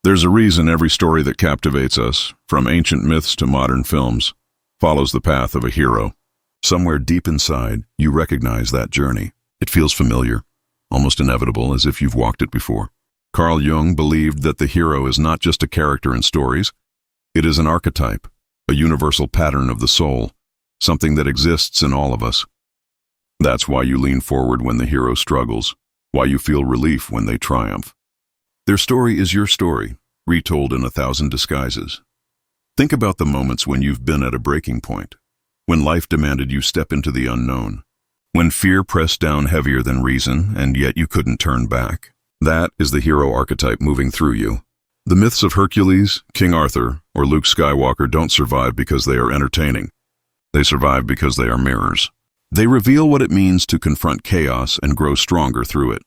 There's a reason every story that captivates us, from ancient myths to modern films, follows the path of a hero. Somewhere deep inside, you recognize that journey. It feels familiar, almost inevitable, as if you've walked it before. Carl Jung believed that the hero is not just a character in stories, it is an archetype, a universal pattern of the soul, something that exists in all of us. That's why you lean forward when the hero struggles, why you feel relief when they triumph. Their story is your story, retold in 1,000 disguises. Think about the moments when you've been at a breaking point, when life demanded you step into the unknown, when fear pressed down heavier than reason and yet you couldn't turn back. That is the hero archetype moving through you. The myths of Hercules, King Arthur, or Luke Skywalker don't survive because they are entertaining. They survive because they are mirrors. They reveal what it means to confront chaos and grow stronger through it.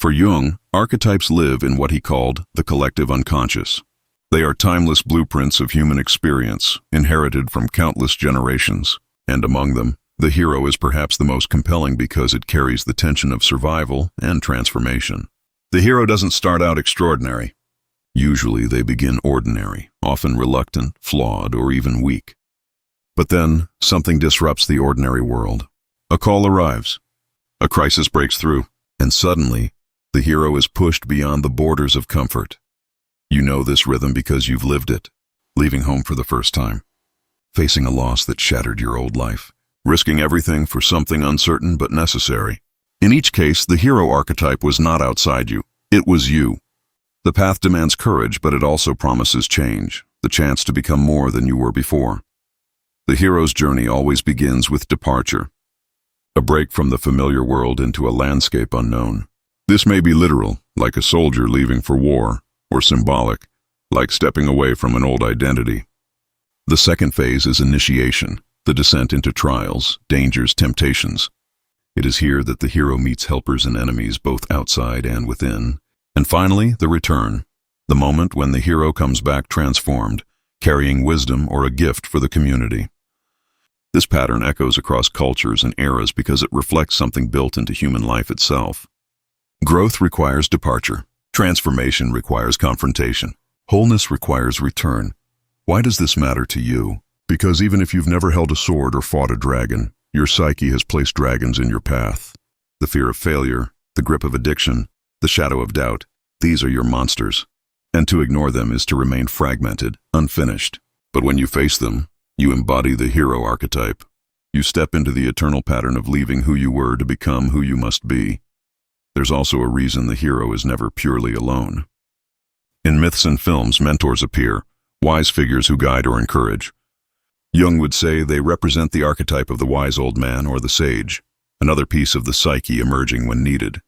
For Jung, archetypes live in what he called the collective unconscious. They are timeless blueprints of human experience, inherited from countless generations. And among them, the hero is perhaps the most compelling because it carries the tension of survival and transformation. The hero doesn't start out extraordinary. Usually they begin ordinary, often reluctant, flawed, or even weak. But then, something disrupts the ordinary world. A call arrives. A crisis breaks through, and suddenly, the hero is pushed beyond the borders of comfort. You know this rhythm because you've lived it, leaving home for the first time, facing a loss that shattered your old life, risking everything for something uncertain but necessary. In each case, the hero archetype was not outside you. It was you. The path demands courage, but it also promises change, the chance to become more than you were before. The hero's journey always begins with departure, a break from the familiar world into a landscape unknown. This may be literal, like a soldier leaving for war, or symbolic, like stepping away from an old identity. The second phase is initiation, the descent into trials, dangers, temptations. It is here that the hero meets helpers and enemies both outside and within. And finally, the return, the moment when the hero comes back transformed, carrying wisdom or a gift for the community. This pattern echoes across cultures and eras because it reflects something built into human life itself. Growth requires departure. Transformation requires confrontation. Wholeness requires return. Why does this matter to you? Because even if you've never held a sword or fought a dragon, your psyche has placed dragons in your path. The fear of failure, the grip of addiction, the shadow of doubt, these are your monsters. And to ignore them is to remain fragmented, unfinished. But when you face them, you embody the hero archetype. You step into the eternal pattern of leaving who you were to become who you must be. There's also a reason the hero is never purely alone. In myths and films, mentors appear, wise figures who guide or encourage. Jung would say they represent the archetype of the wise old man or the sage, another piece of the psyche emerging when needed.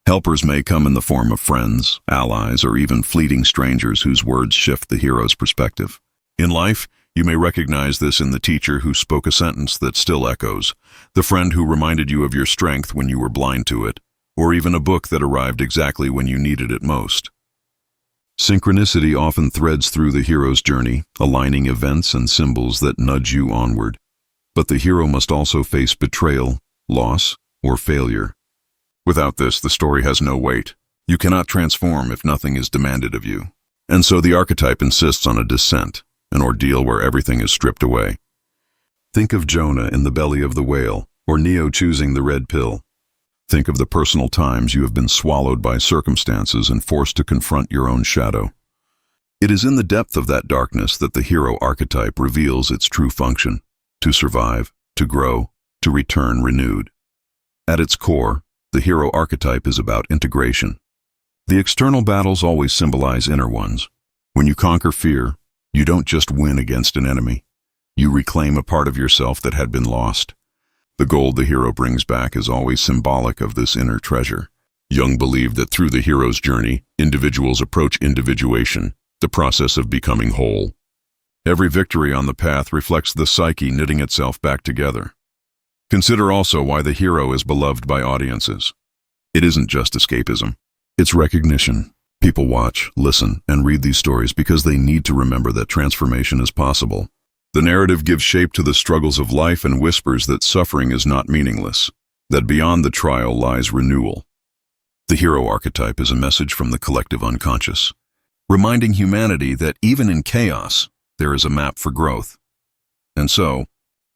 Helpers may come in the form of friends, allies, or even fleeting strangers whose words shift the hero's perspective. In life, you may recognize this in the teacher who spoke a sentence that still echoes, the friend who reminded you of your strength when you were blind to it, or even a book that arrived exactly when you needed it most. Synchronicity often threads through the hero's journey, aligning events and symbols that nudge you onward. But the hero must also face betrayal, loss, or failure. Without this, the story has no weight. You cannot transform if nothing is demanded of you. And so the archetype insists on a descent, an ordeal where everything is stripped away. Think of Jonah in the belly of the whale, or Neo choosing the red pill. Think of the personal times you have been swallowed by circumstances and forced to confront your own shadow. It is in the depth of that darkness that the hero archetype reveals its true function, to survive, to grow, to return renewed. At its core, the hero archetype is about integration. The external battles always symbolize inner ones. When you conquer fear, you don't just win against an enemy. You reclaim a part of yourself that had been lost. The gold the hero brings back is always symbolic of this inner treasure. Jung believed that through the hero's journey, individuals approach individuation, the process of becoming whole. Every victory on the path reflects the psyche knitting itself back together. Consider also why the hero is beloved by audiences. It isn't just escapism. It's recognition. People watch, listen, and read these stories because they need to remember that transformation is possible. The narrative gives shape to the struggles of life and whispers that suffering is not meaningless, that beyond the trial lies renewal. The hero archetype is a message from the collective unconscious. reminding humanity that even in chaos, there is a map for growth. And so,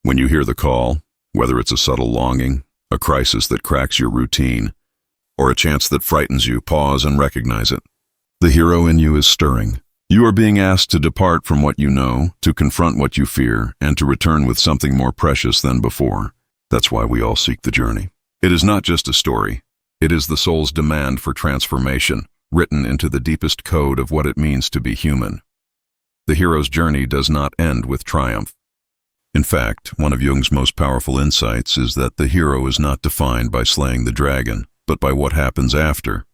when you hear the call, whether it's a subtle longing, a crisis that cracks your routine, or a chance that frightens you, pause and recognize it. The hero in you is stirring. You are being asked to depart from what you know, to confront what you fear, and to return with something more precious than before. That's why we all seek the journey. It is not just a story. It is the soul's demand for transformation, written into the deepest code of what it means to be human. The hero's journey does not end with triumph. In fact, one of Jung's most powerful insights is that the hero is not defined by slaying the dragon, but by what happens after.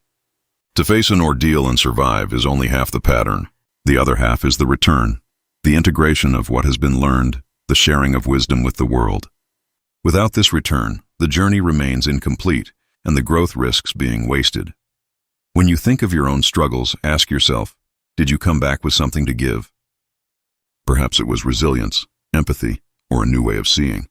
To face an ordeal and survive is only half the pattern. The other half is the return, the integration of what has been learned, the sharing of wisdom with the world. Without this return, the journey remains incomplete, and the growth risks being wasted. When you think of your own struggles, ask yourself, did you come back with something to give? Perhaps it was resilience, empathy, or a new way of seeing.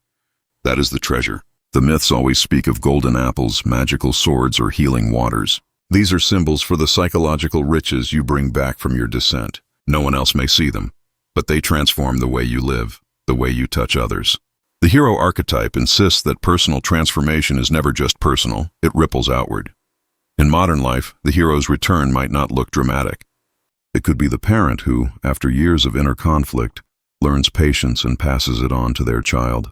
That is the treasure. The myths always speak of golden apples, magical swords, or healing waters. These are symbols for the psychological riches you bring back from your descent. No one else may see them, but they transform the way you live, the way you touch others. The hero archetype insists that personal transformation is never just personal, it ripples outward. In modern life, the hero's return might not look dramatic. It could be the parent who, after years of inner conflict, learns patience and passes it on to their child.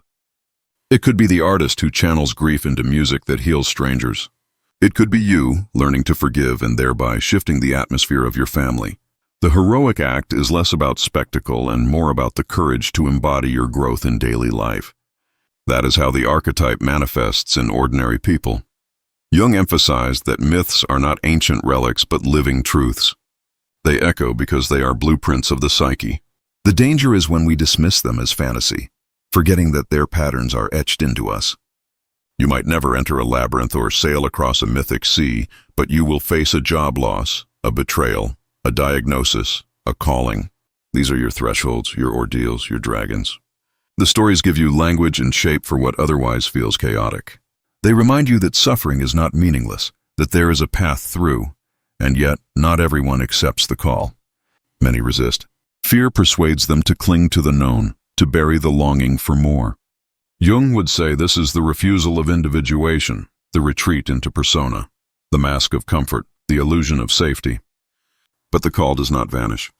It could be the artist who channels grief into music that heals strangers. It could be you, learning to forgive and thereby shifting the atmosphere of your family. The heroic act is less about spectacle and more about the courage to embody your growth in daily life. That is how the archetype manifests in ordinary people. Jung emphasized that myths are not ancient relics but living truths. They echo because they are blueprints of the psyche. The danger is when we dismiss them as fantasy, forgetting that their patterns are etched into us. You might never enter a labyrinth or sail across a mythic sea, but you will face a job loss, a betrayal, a diagnosis, a calling. These are your thresholds, your ordeals, your dragons. The stories give you language and shape for what otherwise feels chaotic. They remind you that suffering is not meaningless, that there is a path through, and yet not everyone accepts the call. Many resist. Fear persuades them to cling to the known, to bury the longing for more. Jung would say this is the refusal of individuation, the retreat into persona, the mask of comfort, the illusion of safety. But the call does not vanish.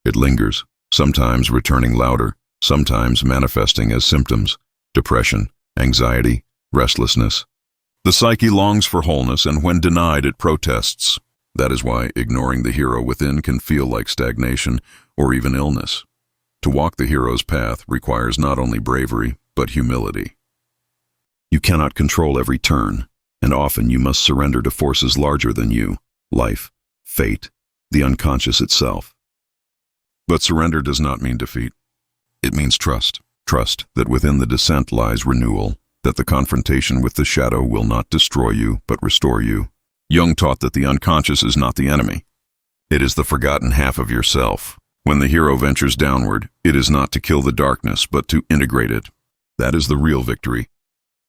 It lingers, sometimes returning louder, sometimes manifesting as symptoms, depression, anxiety, restlessness. The psyche longs for wholeness, and when denied, it protests. That is why ignoring the hero within can feel like stagnation or even illness. To walk the hero's path requires not only bravery, but humility. You cannot control every turn, and often you must surrender to forces larger than you, life, fate, the unconscious itself. But surrender does not mean defeat. It means trust. Trust that within the descent lies renewal, that the confrontation with the shadow will not destroy you, but restore you. Jung taught that the unconscious is not the enemy. It is the forgotten half of yourself. When the hero ventures downward, it is not to kill the darkness, but to integrate it. That is the real victory.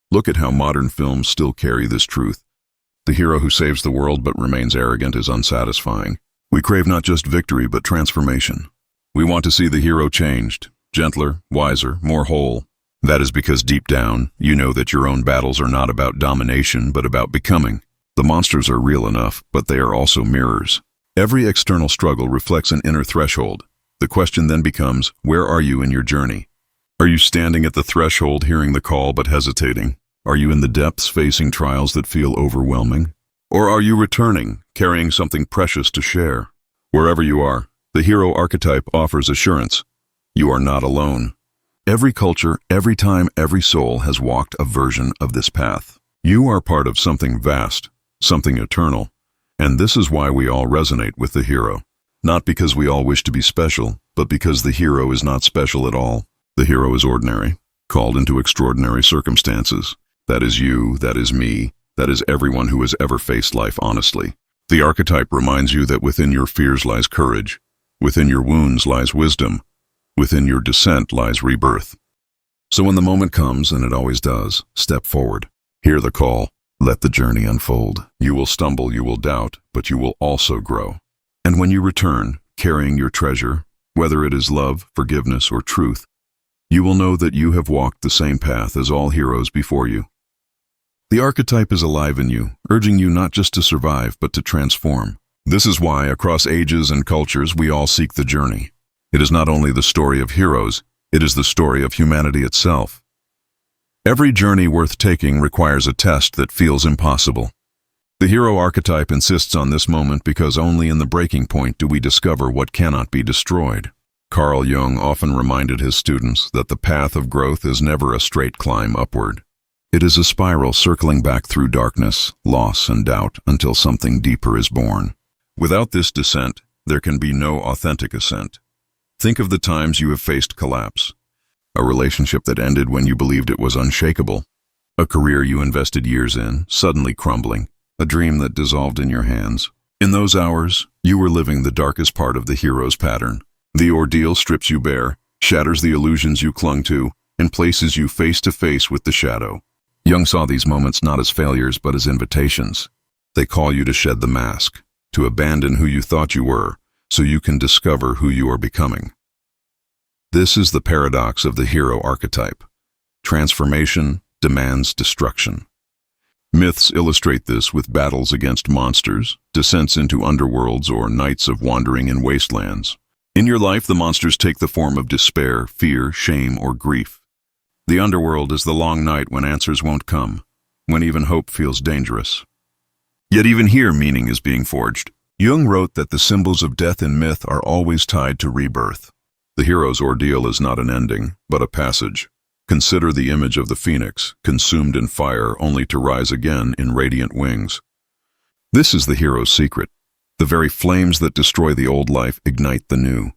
Look at how modern films still carry this truth. The hero who saves the world but remains arrogant is unsatisfying. We crave not just victory, but transformation. We want to see the hero changed, gentler, wiser, more whole. That is because deep down, you know that your own battles are not about domination, but about becoming. The monsters are real enough, but they are also mirrors. Every external struggle reflects an inner threshold. The question then becomes, where are you in your journey? Are you standing at the threshold hearing the call but hesitating? Are you in the depths facing trials that feel overwhelming? Or are you returning, carrying something precious to share? Wherever you are, the hero archetype offers assurance. You are not alone. Every culture, every time, every soul has walked a version of this path. You are part of something vast, something eternal, and this is why we all resonate with the hero. Not because we all wish to be special, but because the hero is not special at all. The hero is ordinary, called into extraordinary circumstances. That is you, that is me, that is everyone who has ever faced life honestly. The archetype reminds you that within your fears lies courage, within your wounds lies wisdom, within your descent lies rebirth. So when the moment comes, and it always does, step forward. Hear the call. Let the journey unfold. You will stumble, you will doubt, but you will also grow. And when you return, carrying your treasure, whether it is love, forgiveness, or truth, you will know that you have walked the same path as all heroes before you. The archetype is alive in you, urging you not just to survive, but to transform. This is why, across ages and cultures, we all seek the journey. It is not only the story of heroes, it is the story of humanity itself. Every journey worth taking requires a test that feels impossible. The hero archetype insists on this moment because only in the breaking point do we discover what cannot be destroyed. Carl Jung often reminded his students that the path of growth is never a straight climb upward. It is a spiral circling back through darkness, loss, and doubt until something deeper is born. Without this descent, there can be no authentic ascent. Think of the times you have faced collapse. A relationship that ended when you believed it was unshakable. A career you invested years in, suddenly crumbling. A dream that dissolved in your hands. In those hours, you were living the darkest part of the hero's pattern. The ordeal strips you bare, shatters the illusions you clung to, and places you face to face with the shadow. Jung saw these moments not as failures but as invitations. They call you to shed the mask, to abandon who you thought you were, so you can discover who you are becoming. This is the paradox of the hero archetype. Transformation demands destruction. Myths illustrate this with battles against monsters, descents into underworlds, or nights of wandering in wastelands. In your life, the monsters take the form of despair, fear, shame, or grief. The underworld is the long night when answers won't come, when even hope feels dangerous. Yet even here, meaning is being forged. Jung wrote that the symbols of death in myth are always tied to rebirth. The hero's ordeal is not an ending, but a passage. Consider the image of the phoenix, consumed in fire only to rise again in radiant wings. This is the hero's secret. The very flames that destroy the old life ignite the new.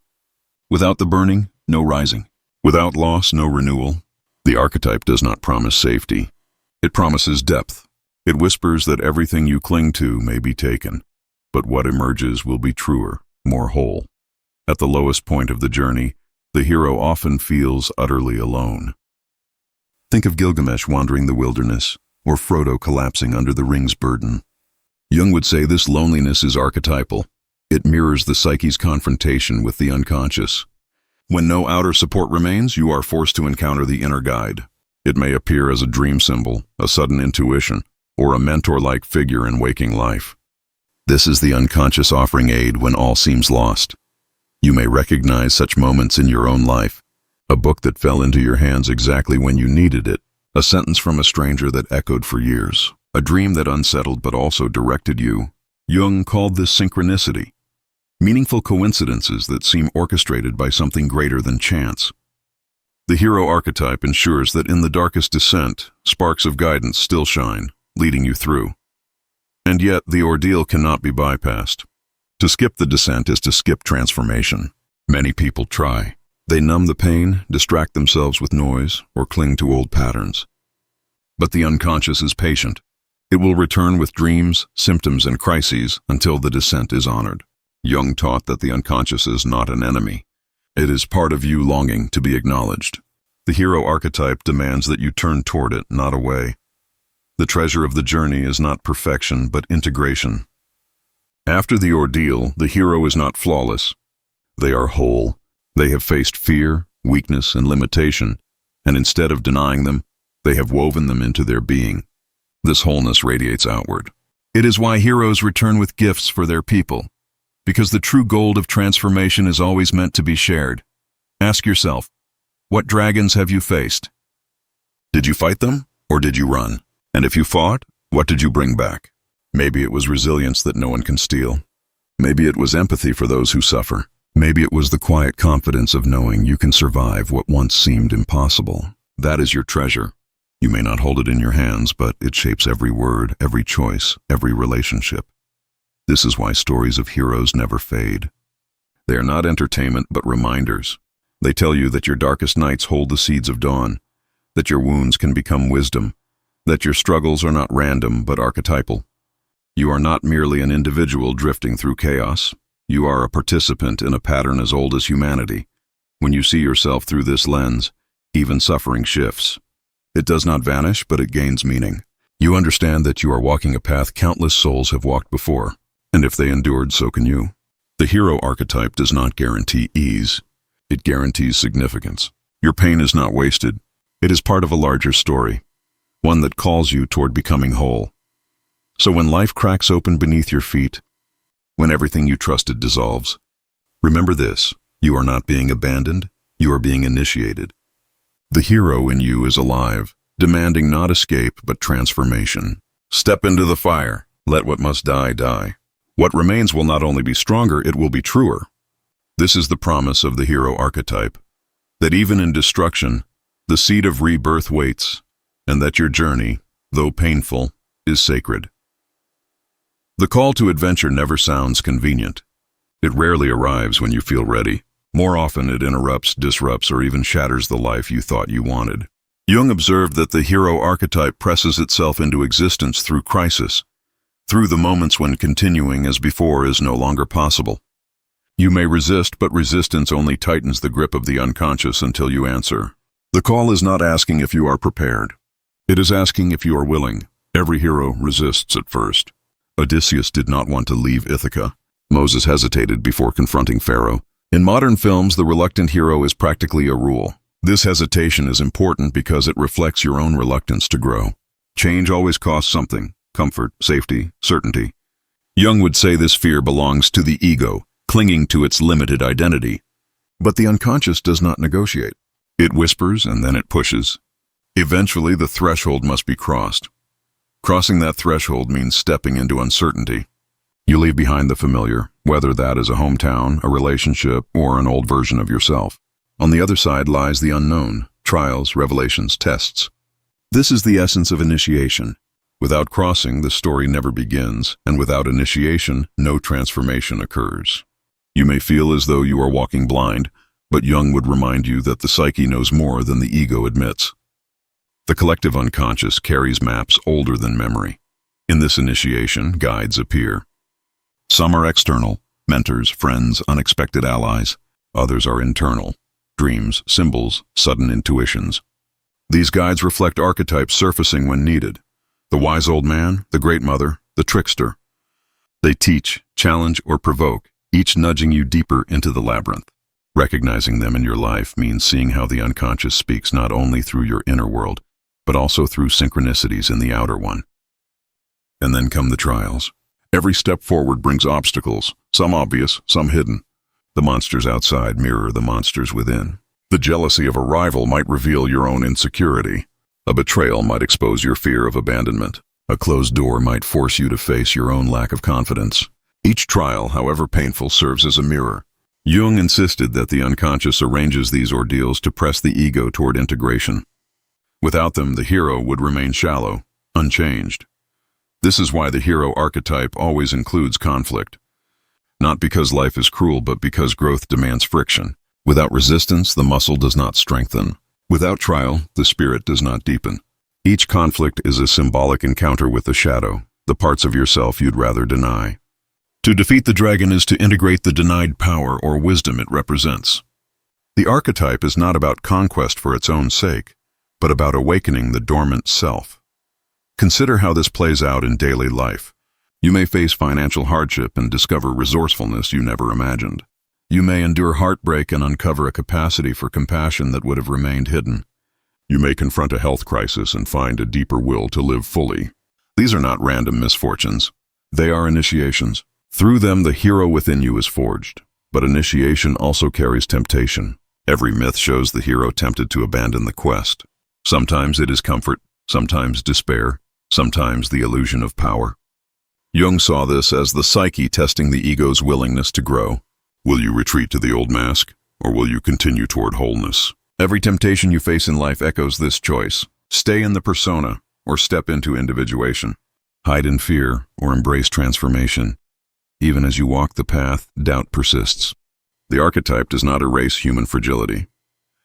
Without the burning, no rising. Without loss, no renewal. The archetype does not promise safety. It promises depth. It whispers that everything you cling to may be taken, but what emerges will be truer, more whole. At the lowest point of the journey, the hero often feels utterly alone. Think of Gilgamesh wandering the wilderness, or Frodo collapsing under the ring's burden. Jung would say this loneliness is archetypal. It mirrors the psyche's confrontation with the unconscious. When no outer support remains, you are forced to encounter the inner guide. It may appear as a dream symbol, a sudden intuition, or a mentor-like figure in waking life. This is the unconscious offering aid when all seems lost. You may recognize such moments in your own life. A book that fell into your hands exactly when you needed it. A sentence from a stranger that echoed for years. A dream that unsettled but also directed you. Jung called this synchronicity. Meaningful coincidences that seem orchestrated by something greater than chance. The hero archetype ensures that in the darkest descent, sparks of guidance still shine, leading you through. And yet, the ordeal cannot be bypassed. To skip the descent is to skip transformation. Many people try. They numb the pain, distract themselves with noise, or cling to old patterns. But the unconscious is patient. It will return with dreams, symptoms, and crises until the descent is honored. Jung taught that the unconscious is not an enemy. It is part of you longing to be acknowledged. The hero archetype demands that you turn toward it, not away. The treasure of the journey is not perfection, but integration. After the ordeal, the hero is not flawless. They are whole. They have faced fear, weakness, and limitation, and instead of denying them, they have woven them into their being. This wholeness radiates outward. It is why heroes return with gifts for their people, because the true gold of transformation is always meant to be shared. Ask yourself, what dragons have you faced? Did you fight them, or did you run? And if you fought, what did you bring back? Maybe it was resilience that no one can steal. Maybe it was empathy for those who suffer. Maybe it was the quiet confidence of knowing you can survive what once seemed impossible. That is your treasure. You may not hold it in your hands, but it shapes every word, every choice, every relationship. This is why stories of heroes never fade. They are not entertainment, but reminders. They tell you that your darkest nights hold the seeds of dawn, that your wounds can become wisdom, that your struggles are not random, but archetypal. You are not merely an individual drifting through chaos. You are a participant in a pattern as old as humanity. When you see yourself through this lens, even suffering shifts. It does not vanish, but it gains meaning. You understand that you are walking a path countless souls have walked before, and if they endured, so can you. The hero archetype does not guarantee ease. It guarantees significance. Your pain is not wasted. It is part of a larger story, one that calls you toward becoming whole. So when life cracks open beneath your feet, when everything you trusted dissolves, remember this: you are not being abandoned, you are being initiated. The hero in you is alive, demanding not escape but transformation. Step into the fire. Let what must die, die. What remains will not only be stronger, it will be truer. This is the promise of the hero archetype, that even in destruction, the seed of rebirth waits, and that your journey, though painful, is sacred. The call to adventure never sounds convenient. It rarely arrives when you feel ready. More often it interrupts, disrupts, or even shatters the life you thought you wanted. Jung observed that the hero archetype presses itself into existence through crisis, through the moments when continuing as before is no longer possible. You may resist, but resistance only tightens the grip of the unconscious until you answer. The call is not asking if you are prepared. It is asking if you are willing. Every hero resists at first. Odysseus did not want to leave Ithaca. Moses hesitated before confronting Pharaoh. In modern films, the reluctant hero is practically a rule. This hesitation is important because it reflects your own reluctance to grow. Change always costs something: comfort, safety, certainty. Jung would say this fear belongs to the ego, clinging to its limited identity. But the unconscious does not negotiate. It whispers and then it pushes. Eventually, the threshold must be crossed. Crossing that threshold means stepping into uncertainty. You leave behind the familiar, whether that is a hometown, a relationship, or an old version of yourself. On the other side lies the unknown: trials, revelations, tests. This is the essence of initiation. Without crossing, the story never begins, and without initiation, no transformation occurs. You may feel as though you are walking blind, but Jung would remind you that the psyche knows more than the ego admits. The collective unconscious carries maps older than memory. In this initiation, guides appear. Some are external: mentors, friends, unexpected allies. Others are internal: dreams, symbols, sudden intuitions. These guides reflect archetypes surfacing when needed: the wise old man, the great mother, the trickster. They teach, challenge, or provoke, each nudging you deeper into the labyrinth. Recognizing them in your life means seeing how the unconscious speaks not only through your inner world, but also through synchronicities in the outer one. And then come the trials. Every step forward brings obstacles, some obvious, some hidden. The monsters outside mirror the monsters within. The jealousy of a rival might reveal your own insecurity. A betrayal might expose your fear of abandonment. A closed door might force you to face your own lack of confidence. Each trial, however painful, serves as a mirror. Jung insisted that the unconscious arranges these ordeals to press the ego toward integration. Without them, the hero would remain shallow, unchanged. This is why the hero archetype always includes conflict. Not because life is cruel, but because growth demands friction. Without resistance, the muscle does not strengthen. Without trial, the spirit does not deepen. Each conflict is a symbolic encounter with the shadow, the parts of yourself you'd rather deny. To defeat the dragon is to integrate the denied power or wisdom it represents. The archetype is not about conquest for its own sake, but about awakening the dormant self. Consider how this plays out in daily life. You may face financial hardship and discover resourcefulness you never imagined. You may endure heartbreak and uncover a capacity for compassion that would have remained hidden. You may confront a health crisis and find a deeper will to live fully. These are not random misfortunes. They are initiations. Through them, the hero within you is forged. But initiation also carries temptation. Every myth shows the hero tempted to abandon the quest. Sometimes it is comfort, sometimes despair, sometimes the illusion of power. Jung saw this as the psyche testing the ego's willingness to grow. Will you retreat to the old mask, or will you continue toward wholeness? Every temptation you face in life echoes this choice: stay in the persona, or step into individuation. Hide in fear, or embrace transformation. Even as you walk the path, doubt persists. The archetype does not erase human fragility.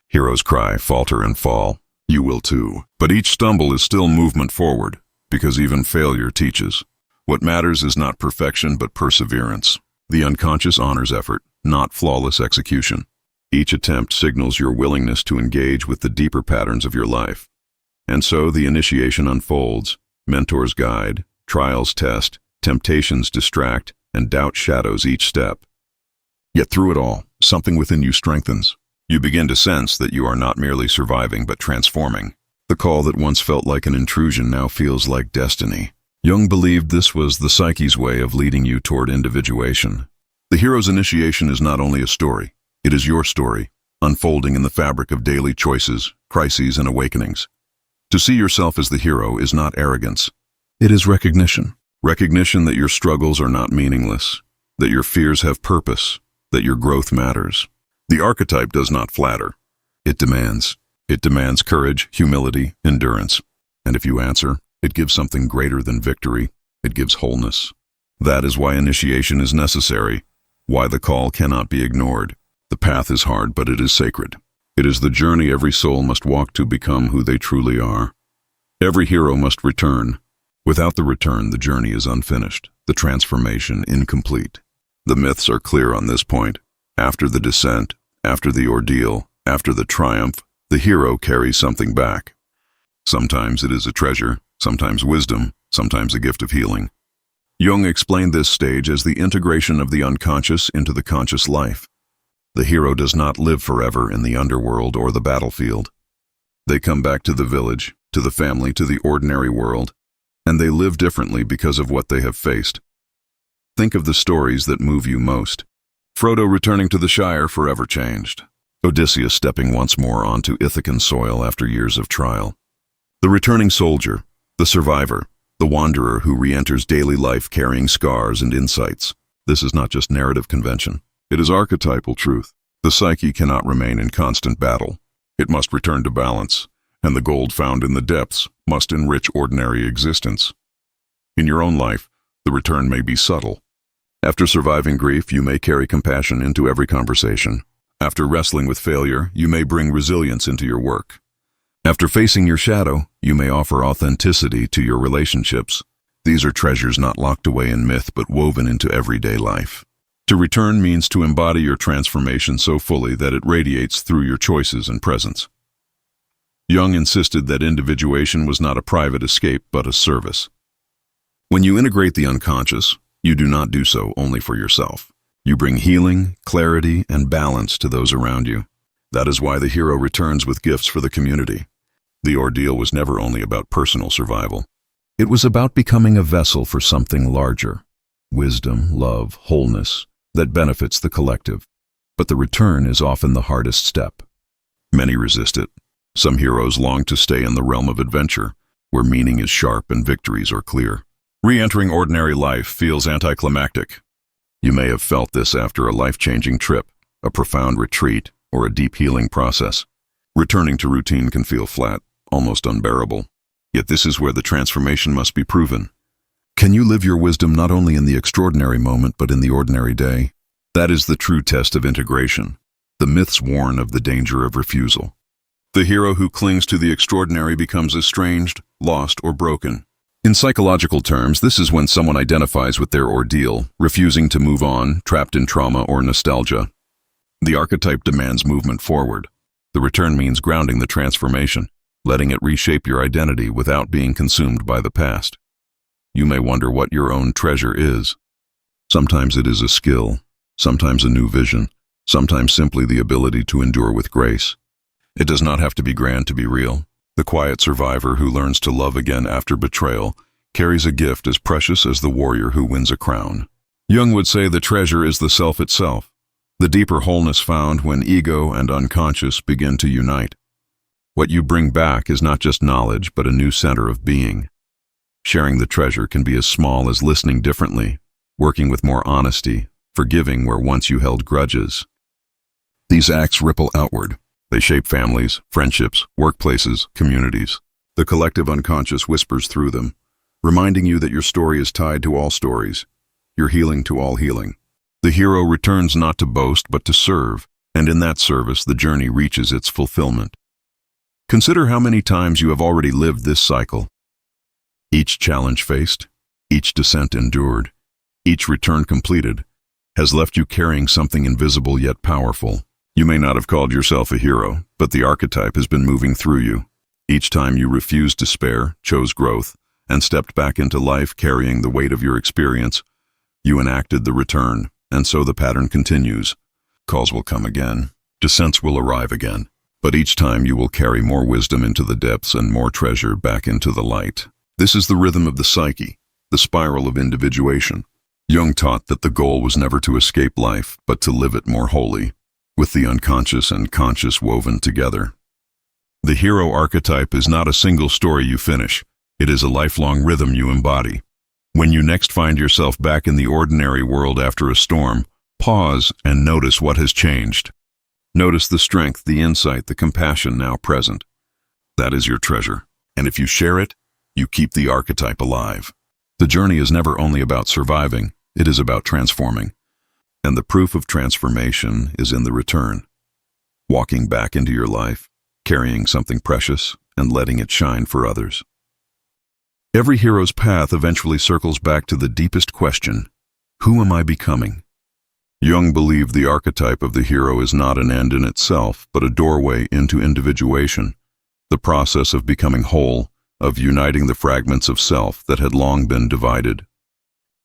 Heroes cry, falter, and fall. You will too. But each stumble is still movement forward, because even failure teaches. What matters is not perfection, but perseverance. The unconscious honors effort, not flawless execution. Each attempt signals your willingness to engage with the deeper patterns of your life. And so the initiation unfolds. Mentors guide, trials test, temptations distract, and doubt shadows each step. Yet through it all, something within you strengthens. You begin to sense that you are not merely surviving but transforming. The call that once felt like an intrusion now feels like destiny. Jung believed this was the psyche's way of leading you toward individuation. The hero's initiation is not only a story, it is your story, unfolding in the fabric of daily choices, crises, and awakenings. To see yourself as the hero is not arrogance. It is recognition. Recognition that your struggles are not meaningless, that your fears have purpose, that your growth matters. The archetype does not flatter. It demands. It demands courage, humility, endurance. And if you answer, it gives something greater than victory. It gives wholeness. That is why initiation is necessary, why the call cannot be ignored. The path is hard, but it is sacred. It is the journey every soul must walk to become who they truly are. Every hero must return. Without the return, the journey is unfinished, the transformation incomplete. The myths are clear on this point. After the descent, after the ordeal, after the triumph, the hero carries something back. Sometimes it is a treasure, sometimes wisdom, sometimes a gift of healing. Jung explained this stage as the integration of the unconscious into the conscious life. The hero does not live forever in the underworld or the battlefield. They come back to the village, to the family, to the ordinary world, and they live differently because of what they have faced. Think of the stories that move you most. Frodo returning to the Shire forever changed. Odysseus stepping once more onto Ithacan soil after years of trial. The returning soldier, the survivor, the wanderer who re-enters daily life carrying scars and insights. This is not just narrative convention. It is archetypal truth. The psyche cannot remain in constant battle. It must return to balance, and the gold found in the depths must enrich ordinary existence. In your own life, the return may be subtle. After surviving grief, you may carry compassion into every conversation. After wrestling with failure, you may bring resilience into your work. After facing your shadow, you may offer authenticity to your relationships. These are treasures not locked away in myth but woven into everyday life. To return means to embody your transformation so fully that it radiates through your choices and presence. Jung insisted that individuation was not a private escape but a service. When you integrate the unconscious, you do not do so only for yourself. You bring healing, clarity, and balance to those around you. That is why the hero returns with gifts for the community. The ordeal was never only about personal survival. It was about becoming a vessel for something larger. Wisdom, love, wholeness, that benefits the collective. But the return is often the hardest step. Many resist it. Some heroes long to stay in the realm of adventure, where meaning is sharp and victories are clear. Re-entering ordinary life feels anticlimactic. You may have felt this after a life-changing trip, a profound retreat, or a deep healing process. Returning to routine can feel flat, almost unbearable. Yet this is where the transformation must be proven. Can you live your wisdom not only in the extraordinary moment but in the ordinary day? That is the true test of integration. The myths warn of the danger of refusal. The hero who clings to the extraordinary becomes estranged, lost, or broken. In psychological terms, this is when someone identifies with their ordeal, refusing to move on, trapped in trauma or nostalgia. The archetype demands movement forward. The return means grounding the transformation, letting it reshape your identity without being consumed by the past. You may wonder what your own treasure is. Sometimes it is a skill, sometimes a new vision, sometimes simply the ability to endure with grace. It does not have to be grand to be real. The quiet survivor who learns to love again after betrayal carries a gift as precious as the warrior who wins a crown. Jung would say the treasure is the self itself, the deeper wholeness found when ego and unconscious begin to unite. What you bring back is not just knowledge, but a new center of being. Sharing the treasure can be as small as listening differently, working with more honesty, forgiving where once you held grudges. These acts ripple outward. They shape families, friendships, workplaces, communities. The collective unconscious whispers through them, reminding you that your story is tied to all stories, your healing to all healing. The hero returns not to boast but to serve, and in that service the journey reaches its fulfillment. Consider how many times you have already lived this cycle. Each challenge faced, each descent endured, each return completed, has left you carrying something invisible yet powerful. You may not have called yourself a hero, but the archetype has been moving through you. Each time you refused despair, chose growth, and stepped back into life carrying the weight of your experience, you enacted the return. And so the pattern continues. Calls will come again. Descents will arrive again. But each time you will carry more wisdom into the depths and more treasure back into the light. This is the rhythm of the psyche, the spiral of individuation. Jung taught that the goal was never to escape life, but to live it more wholly, with the unconscious and conscious woven together. The hero archetype is not a single story you finish. It is a lifelong rhythm you embody. When you next find yourself back in the ordinary world after a storm, pause and notice what has changed. Notice the strength, the insight, the compassion now present. That is your treasure. And if you share it, you keep the archetype alive. The journey is never only about surviving, it is about transforming. And the proof of transformation is in the return. Walking back into your life, carrying something precious, and letting it shine for others. Every hero's path eventually circles back to the deepest question: who am I becoming? Jung believed the archetype of the hero is not an end in itself, but a doorway into individuation, the process of becoming whole, of uniting the fragments of self that had long been divided.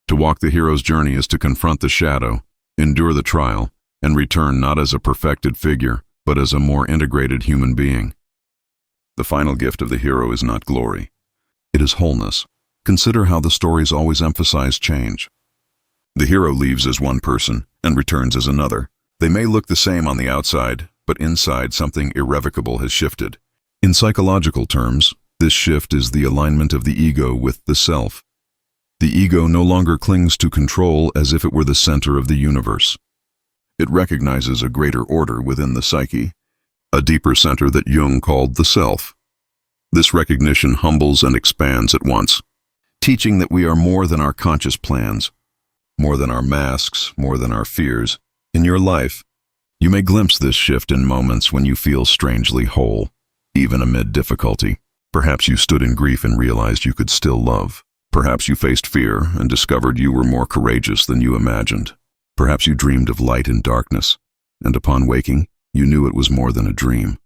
To walk the hero's journey is to confront the shadow, endure the trial, and return not as a perfected figure, but as a more integrated human being. The final gift of the hero is not glory. It is wholeness. Consider how the stories always emphasize change. The hero leaves as one person and returns as another. They may look the same on the outside, but inside something irrevocable has shifted. In psychological terms, this shift is the alignment of the ego with the self. The ego no longer clings to control as if it were the center of the universe. It recognizes a greater order within the psyche, a deeper center that Jung called the self. This recognition humbles and expands at once, teaching that we are more than our conscious plans, more than our masks, more than our fears. In your life, you may glimpse this shift in moments when you feel strangely whole, even amid difficulty. Perhaps you stood in grief and realized you could still love. Perhaps you faced fear and discovered you were more courageous than you imagined. Perhaps you dreamed of light in darkness, and upon waking, you knew it was more than a dream.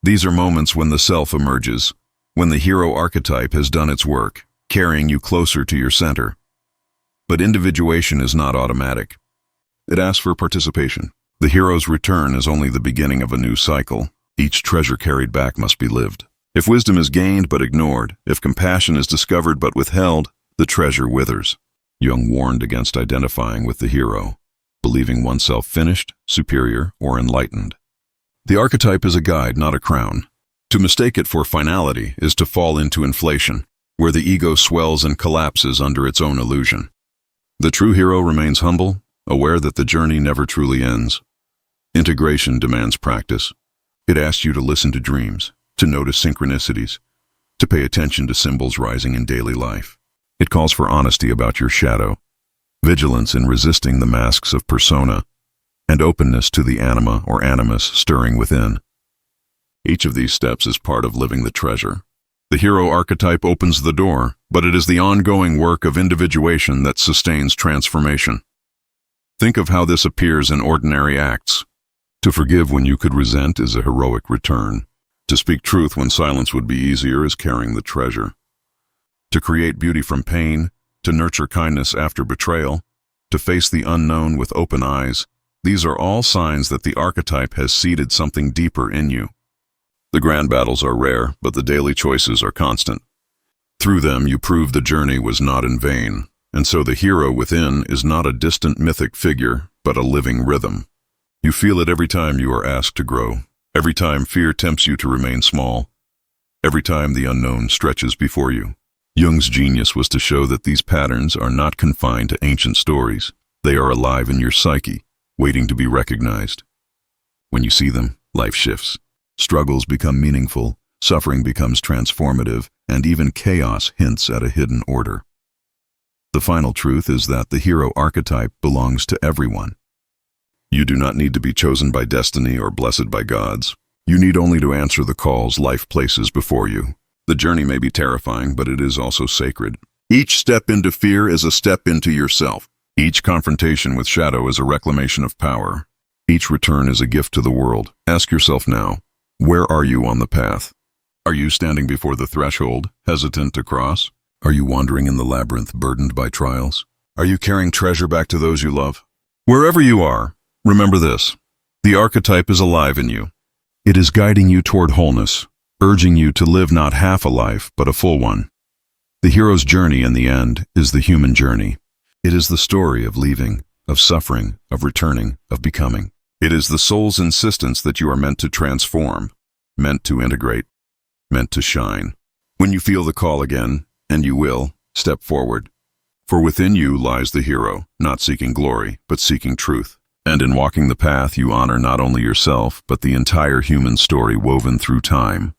These are moments when the self emerges, when the hero archetype has done its work, carrying you closer to your center. But individuation is not automatic. It asks for participation. The hero's return is only the beginning of a new cycle. Each treasure carried back must be lived. If wisdom is gained but ignored, if compassion is discovered but withheld, the treasure withers. Jung warned against identifying with the hero, believing oneself finished, superior, or enlightened. The archetype is a guide, not a crown. To mistake it for finality is to fall into inflation, where the ego swells and collapses under its own illusion. The true hero remains humble, aware that the journey never truly ends. Integration demands practice. It asks you to listen to dreams, to notice synchronicities, to pay attention to symbols rising in daily life. It calls for honesty about your shadow, vigilance in resisting the masks of persona, and openness to the anima or animus stirring within. Each of these steps is part of living the treasure. The hero archetype opens the door, but it is the ongoing work of individuation that sustains transformation. Think of how this appears in ordinary acts. To forgive when you could resent is a heroic return. To speak truth when silence would be easier is carrying the treasure. To create beauty from pain, to nurture kindness after betrayal, to face the unknown with open eyes, these are all signs that the archetype has seeded something deeper in you. The grand battles are rare, but the daily choices are constant. Through them, you prove the journey was not in vain, and so the hero within is not a distant mythic figure, but a living rhythm. You feel it every time you are asked to grow, every time fear tempts you to remain small, every time the unknown stretches before you. Jung's genius was to show that these patterns are not confined to ancient stories. They are alive in your psyche, waiting to be recognized. When you see them, life shifts. Struggles become meaningful, suffering becomes transformative, and even chaos hints at a hidden order. The final truth is that the hero archetype belongs to everyone. You do not need to be chosen by destiny or blessed by gods. You need only to answer the calls life places before you. The journey may be terrifying, but it is also sacred. Each step into fear is a step into yourself. Each confrontation with shadow is a reclamation of power. Each return is a gift to the world. Ask yourself now, where are you on the path? Are you standing before the threshold, hesitant to cross? Are you wandering in the labyrinth, burdened by trials? Are you carrying treasure back to those you love? Wherever you are, remember this. The archetype is alive in you. It is guiding you toward wholeness, urging you to live not half a life, but a full one. The hero's journey in the end is the human journey. It is the story of leaving, of suffering, of returning, of becoming. It is the soul's insistence that you are meant to transform, meant to integrate, meant to shine. When you feel the call again, and you will, step forward. For within you lies the hero, not seeking glory, but seeking truth. And in walking the path, you honor not only yourself, but the entire human story woven through time.